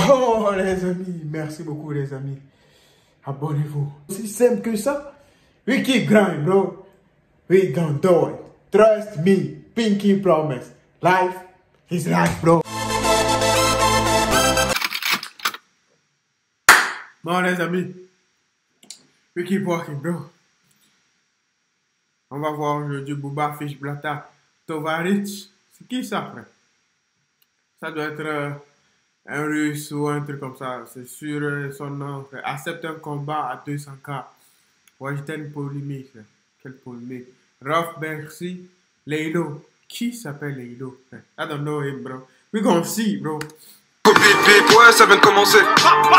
Oh les amis, merci beaucoup les amis. Abonnez-vous. C'est simple que ça. We keep grind, bro. We gonna do it. Trust me. Pinky promise. Life is life, bro. Bon les amis, we keep walking, bro. On va voir aujourd'hui Booba Fish Blata Tovarich. C'est qui ça, frère? Ça doit être un russe ou un truc comme ça. C'est sur son nom, frère. Accepte un combat à 200K. Washington polémique. Quelle polémique. Ruff Bercy, Leilo. Qui s'appelle Leilo? I don't know him, bro. We gonna see, bro. Ouais, ça vient de commencer.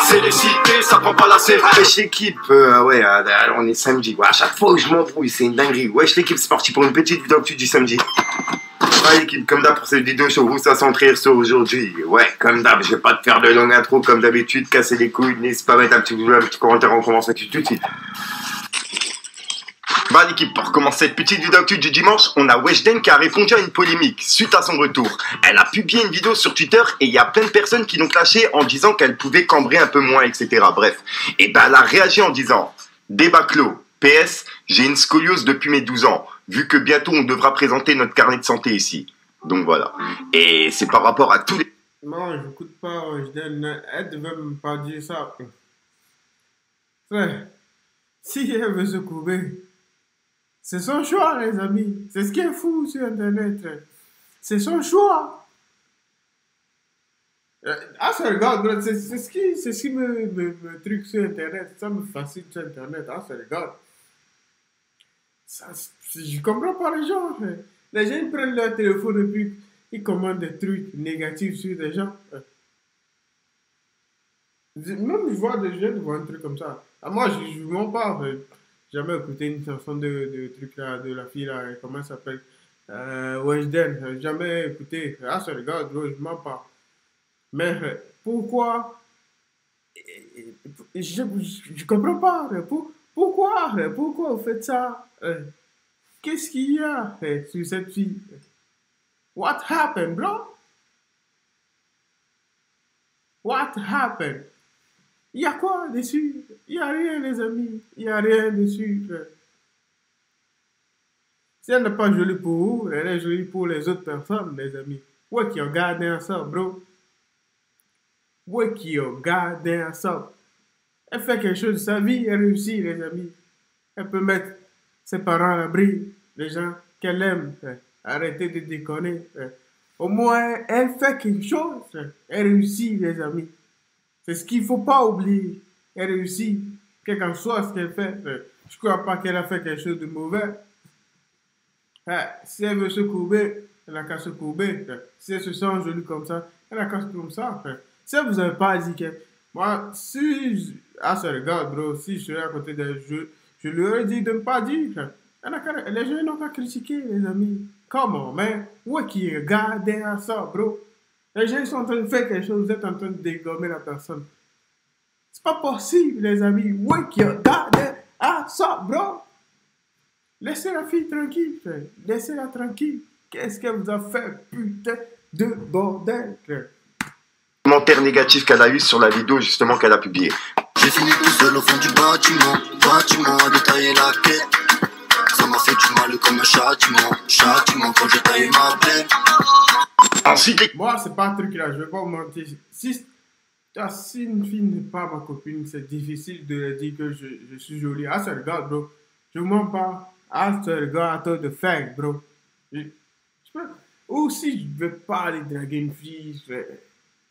C'est les cités, ça prend pas la C. Wesh l'équipe, ouais, on est samedi. Ouais, à chaque fois où je m'embrouille, c'est une dinguerie. Wesh l'équipe, c'est parti pour une petite vidéo actu du samedi. Ouais l'équipe, comme d'hab pour cette vidéo, je vous ça centrer sur aujourd'hui. Ouais, comme d'hab, je vais pas te faire de longue intro comme d'habitude, casser les couilles, n'hésite pas à mettre un petit commentaire, on commence tout de suite. Bah l'équipe, pour commencer cette petite vidéo actu du dimanche, on a Weshden qui a répondu à une polémique suite à son retour. Elle a publié une vidéo sur Twitter et il y a plein de personnes qui l'ont clashé en disant qu'elle pouvait cambrer un peu moins, etc. Bref, et bah elle a réagi en disant « Débat clos, PS, j'ai une scoliose depuis mes 12 ans, vu que bientôt on devra présenter notre carnet de santé ici. » Donc voilà, et c'est par rapport à tous les... Non, j'écoute pas Weshden, elle devait même pas dire ça. Frère, si elle veut se couper, c'est son choix, les amis. C'est ce qui est fou sur Internet. C'est son choix. Ah, ça regarde, c'est ce qui me truc sur Internet. Ça me fascine sur Internet. Ah, ça regarde. Ça, je comprends pas les gens. Les gens ils prennent leur téléphone et puis ils commandent des trucs négatifs sur des gens. Même je vois des jeunes voir un truc comme ça. Ah, moi, je ne mens pas. Jamais écouté une chanson de truc là, de la fille là, comment elle s'appelle? Weshden, jamais écouté. Ah, ça regarde, bro, je mens pas. Mais pourquoi? Je comprends pas. Pourquoi vous faites ça? Qu'est-ce qu'il y a sur cette fille? What happened, bro? What happened? Il y a quoi dessus? Il n'y a rien, les amis. Il n'y a rien dessus. Si elle n'est pas jolie pour vous, elle est jolie pour les autres personnes, les amis. Work your goddamn self, bro. Work your goddamn self. Elle fait quelque chose de sa vie, elle réussit, les amis. Elle peut mettre ses parents à l'abri, les gens qu'elle aime. Arrêtez de déconner. Au moins, elle fait quelque chose. Elle réussit, les amis. C'est ce qu'il ne faut pas oublier. Elle réussit, quel qu'en soit ce qu'elle fait. Je ne crois pas qu'elle a fait quelque chose de mauvais. Si elle veut se courber, elle n'a qu'à se courber. Si elle se sent jolie comme ça, elle n'a qu'à se comme ça. Si elle ne vous avait pas dit que... Moi, si... Ah, ça regarde, bro. Si je serais à côté d'elle, je lui aurais dit de ne pas dire. Les gens n'ont qu'à critiquer, les amis. Comment, man? Où qui regarde à ça, bro? Les gens sont en train de faire quelque chose, vous êtes en train de dégommer la personne. C'est pas possible, les amis. Wake your goddamn ass up, bro. Laissez la fille tranquille, frère. Laissez-la tranquille. Qu'est-ce qu'elle vous a fait, putain de bordel, frère? Commentaires négatifs qu'elle a eu sur la vidéo justement qu'elle a publiée. J'ai fini tout seul au fond du bâtiment à détailler la quête. Ça m'a fait du mal comme un châtiment quand j'ai taillé ma plaie. Ensuite, moi, c'est pas un truc là, je vais pas vous mentir. Si une fille n'est pas ma copine, c'est difficile de lui dire que je suis jolie. Ah, ça regarde, bro. Je vous mens pas. Ah, ça regarde à toi de faire, bro. Ou si je ne veux pas aller draguer une fille, je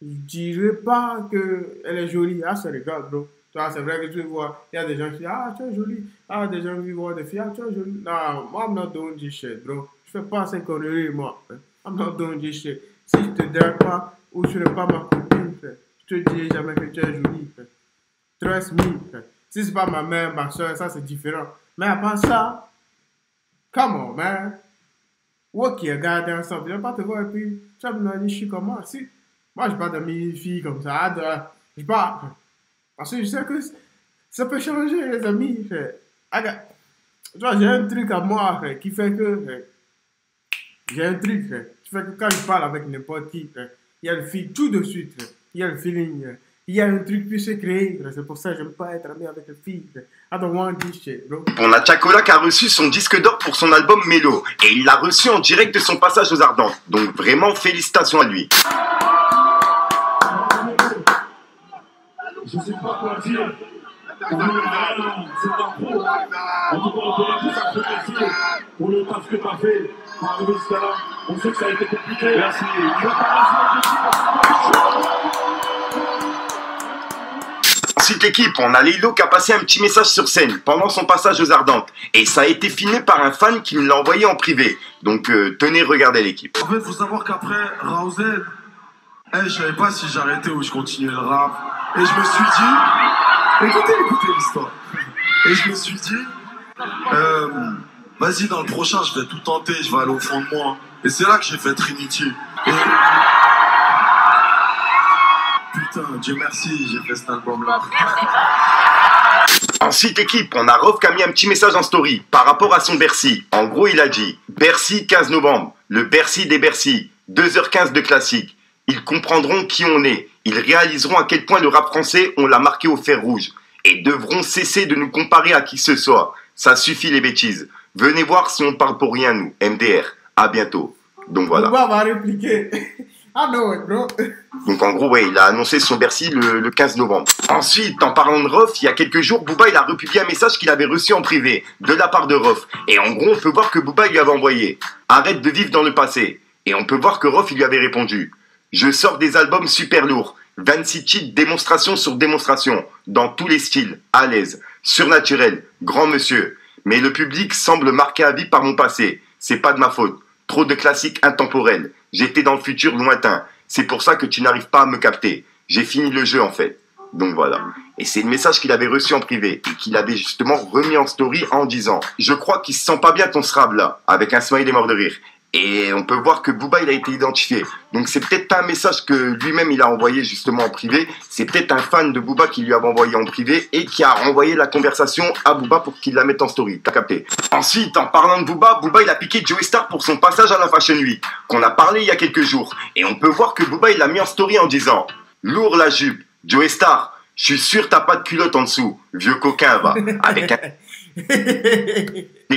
dirais pas qu'elle est jolie. Ah, ça regarde, bro. Toi, c'est vrai que tu vois, il y a des gens qui disent, ah, tu es jolie. Ah, des gens qui voient des filles, ah, tu es jolie. Non, moi, I'm not doing this shit, bro. Je fais pas ces conneries, moi. I'm not doing this shit. Si je te drague pas, ou tu n'es pas ma copine, frère, je te dirai jamais que tu es jolie, frère. Trust me, frère. Si c'est pas ma mère, ma soeur, ça c'est différent. Mais à part ça, come on, man. Ok, regarde ensemble, je vais pas te voir et puis tu vas me dire, je suis comme moi. Si, moi, je parle de mes filles comme ça. Je parle. Parce que je sais que ça peut changer, les amis. Tu vois, j'ai un truc à moi qui fait que. J'ai un truc qui fait que quand je parle avec n'importe qui, il y a une fille tout de suite. il y a le feeling. Il y a un truc qui se crée. C'est pour ça que j'aime pas être ami avec les filles. I don't want this shit, bro. On a Chacola qui a reçu son disque d'or pour son album Mélo. Et il l'a reçu en direct de son passage aux Ardentes. Donc vraiment, félicitations à lui. Je sais pas quoi dire. C'est un pro. En tout cas, on peut tout ça remercier pour le taf que tu as fait pour arriver jusqu'à là. On sait que ça a été compliqué. Merci. Ensuite l'équipe, on a Lilo qui a passé un petit message sur scène pendant son passage aux Ardentes. Et ça a été filmé par un fan qui me l'a envoyé en privé. Donc tenez, regardez l'équipe. En fait, il faut savoir qu'après Raozel, je savais pas si j'arrêtais ou je continuais le rap. Et je me suis dit, écoutez l'histoire. Et je me suis dit, vas-y, dans le prochain, je vais tout tenter, je vais aller au fond de moi. Et c'est là que j'ai fait Trinity. Et... Putain, Dieu merci, j'ai fait cet album-là. Ensuite l'équipe, on a Rof qui a mis un petit message en story par rapport à son Bercy. En gros, il a dit « Bercy 15 novembre, le Bercy des Bercy, 2h15 de classique. Ils comprendront qui on est. Ils réaliseront à quel point le rap français, on l'a marqué au fer rouge. Et devront cesser de nous comparer à qui que ce soit. Ça suffit les bêtises. Venez voir si on parle pour rien, nous. MDR. À bientôt. » Donc voilà. Booba va répliquer. I know it, bro. Donc en gros, ouais, il a annoncé son Bercy le 15 novembre. Ensuite, en parlant de Rof, il y a quelques jours, Booba il a republié un message qu'il avait reçu en privé, de la part de Rof. Et en gros, on peut voir que Booba il lui avait envoyé « Arrête de vivre dans le passé ». Et on peut voir que Rof il lui avait répondu « Je sors des albums super lourds, 26 titres démonstration sur démonstration, dans tous les styles, à l'aise, surnaturel, grand monsieur. Mais le public semble marqué à vie par mon passé. C'est pas de ma faute. Trop de classiques intemporels. J'étais dans le futur lointain. C'est pour ça que tu n'arrives pas à me capter. J'ai fini le jeu en fait. » Donc voilà. Et c'est le message qu'il avait reçu en privé et qu'il avait justement remis en story en disant « Je crois qu'il se sent pas bien ton srab là » avec un smiley mort de rire. Et on peut voir que Booba il a été identifié. Donc c'est peut-être pas un message que lui-même il a envoyé justement en privé. C'est peut-être un fan de Booba qui lui avait envoyé en privé et qui a renvoyé la conversation à Booba pour qu'il la mette en story. T'as capté. Ensuite, en parlant de Booba, Booba il a piqué Joey Star pour son passage à la Fashion Week qu'on a parlé il y a quelques jours. Et on peut voir que Booba il l'a mis en story en disant « Lourd la jupe, Joey Star, je suis sûr t'as pas de culotte en dessous, vieux coquin va. » Avec un...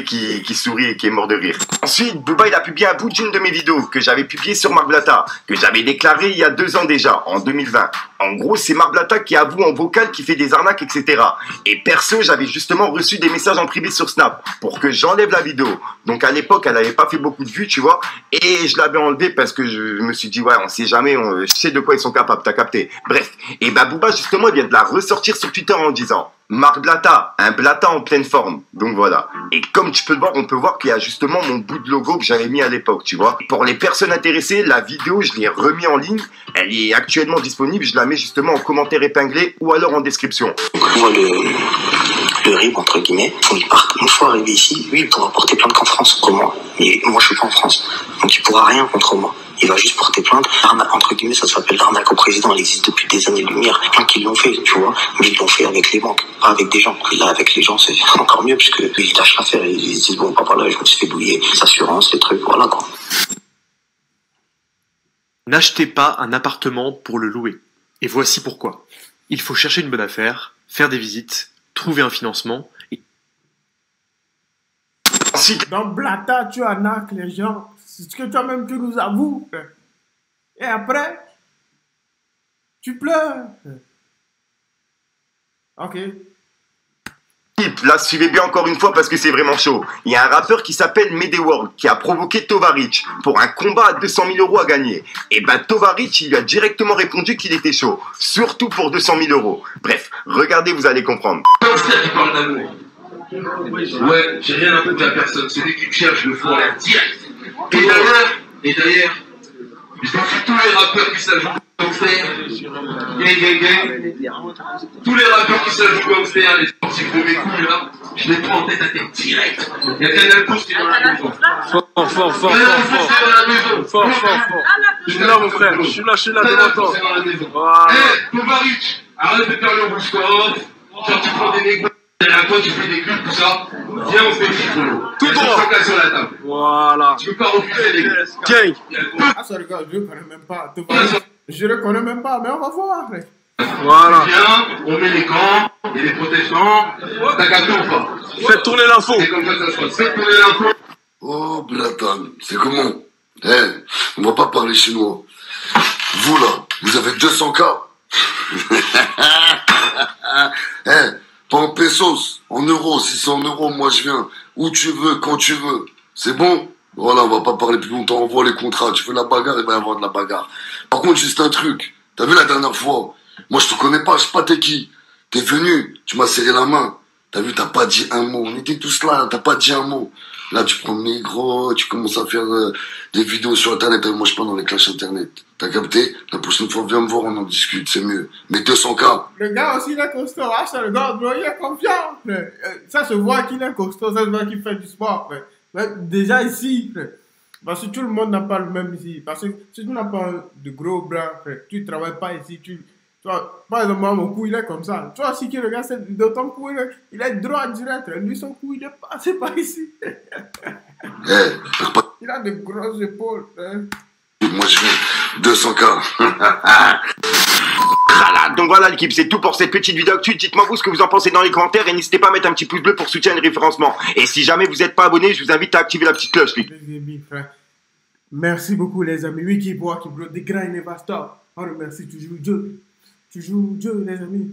qui sourit et qui est mort de rire. Ensuite, Booba il a publié un bout d'une de mes vidéos que j'avais publié sur Marc Blatta, que j'avais déclaré il y a 2 ans déjà, en 2020. En gros, c'est Marc Blatta qui avoue en vocal qu'il fait des arnaques, etc. Et perso, j'avais justement reçu des messages en privé sur Snap pour que j'enlève la vidéo. Donc à l'époque, elle n'avait pas fait beaucoup de vues, tu vois. Et je l'avais enlevé parce que je me suis dit, ouais, on sait jamais, je sais de quoi ils sont capables, t'as capté. Bref, et bah Booba justement, il vient de la ressortir sur Twitter en disant Marc Blatta, un Blatta en pleine forme. Donc voilà. Et comme tu peux le voir, on peut voir qu'il y a justement mon bout de logo que j'avais mis à l'époque, tu vois. Pour les personnes intéressées, la vidéo, je l'ai remis en ligne. Elle est actuellement disponible. Je la mets justement en commentaire épinglé ou alors en description. Je vois le RIB, entre guillemets. Une fois arrivé ici, lui, il pourra porter plainte qu'en France, comme moi. Mais moi, je suis pas en France. Donc, il pourra rien contre moi. Il va juste porter plainte. Entre guillemets, ça s'appelle l'arnaque au président. Elle existe depuis des années-lumière. Plein qui l'ont fait, tu vois. Mais ils l'ont fait avec les banques, pas avec des gens. Et là, avec les gens, c'est encore mieux, puisque ils tâchent l'affaire. Ils disent, bon, papa, là, je me suis fait douiller. Assurance, les trucs, voilà, quoi. N'achetez pas un appartement pour le louer. Et voici pourquoi. Il faut chercher une bonne affaire, faire des visites, trouver un financement. Dans Blatta, tu arnaques les gens. C'est ce que toi-même tu nous avoues. Et après, tu pleures. Ok. Là, suivez bien encore une fois parce que c'est vraiment chaud. Il y a un rappeur qui s'appelle Medeworld qui a provoqué Tovarich pour un combat à 200 000 € à gagner. Et ben Tovarich, il lui a directement répondu qu'il était chaud. Surtout pour 200 000 €. Bref, regardez, vous allez comprendre. Il parle d'amour. Ouais, j'ai rien à foutre à personne. Celui qui me cherche, je le fous en l'air direct. Et d'ailleurs, je pense que tous les rappeurs qui savent jouer gangster, tous les rappeurs qui savent jouer gangster, les sportifs de mes couilles là, je les prends en tête à tête direct. Il y a Canal Plus qui est dans la maison. Fort. Je suis là, mon frère. Je suis là, devant toi. Hé, Tovarich, arrête de faire le rouge toi. Genre, tu prends des négros. Derrière toi, tu fais des clips, tout ça. Viens, on se fait frérot. Tout droit. Sur la table. Voilà. Tu peux pas refuser les gars. Gang. Ah, ça regarde, je connais même pas. Je le connais même pas, mais on va voir, frère. Voilà. Viens, on met les gants et les protège-gants. T'as capté ou pas? Faites tourner l'info. C'est comme ça que ça se passe. Faites tourner l'info. Oh, Blatan, c'est comment? On va pas parler chinois. Vous, là, vous avez 200K. Pas en pesos, en euros. Si c'est en euros, moi je viens où tu veux, quand tu veux. C'est bon? Voilà, on va pas parler plus longtemps. On voit les contrats. Tu veux la bagarre, il va y avoir de la bagarre. Par contre, juste un truc. T'as vu la dernière fois? Moi, je te connais pas, je sais pas t'es qui. T'es venu, tu m'as serré la main. T'as vu, t'as pas dit un mot. On était tous là, t'as pas dit un mot. Là, tu prends le micro, tu commences à faire des vidéos sur Internet. Moi, je suis pas dans les clashs Internet. T'as capté? La prochaine fois, viens me voir, on en discute, c'est mieux. Mais 200K. Le gars aussi, il est costaud. Ah, c'est le gars, bro, il est confiant, frère. Ça se voit qu'il est costaud, ça se voit qu'il fait du sport, frère. Mais déjà ici, frère. Parce que tout le monde n'a pas le même ici. Parce que si tu n'as pas de gros bras, frère, tu ne travailles pas ici, tu vois, par exemple, moi, mon cou, il est comme ça. Tu vois, si tu regardes cette vidéo, ton cou, il est droit, direct. Lui, son cou, il est passé par ici. Il a de grosses épaules, hein. Moi, je viens 200K. Voilà, donc voilà l'équipe, c'est tout pour cette petite vidéo actu. Dites-moi vous ce que vous en pensez dans les commentaires et n'hésitez pas à mettre un petit pouce bleu pour soutenir le référencement. Et si jamais vous n'êtes pas abonné, je vous invite à activer la petite cloche. Les amis, frère. Merci beaucoup, les amis. Oui, qui voit, qui bloque des grains et never stop. On remercie toujours Dieu. Toujours Dieu, les amis.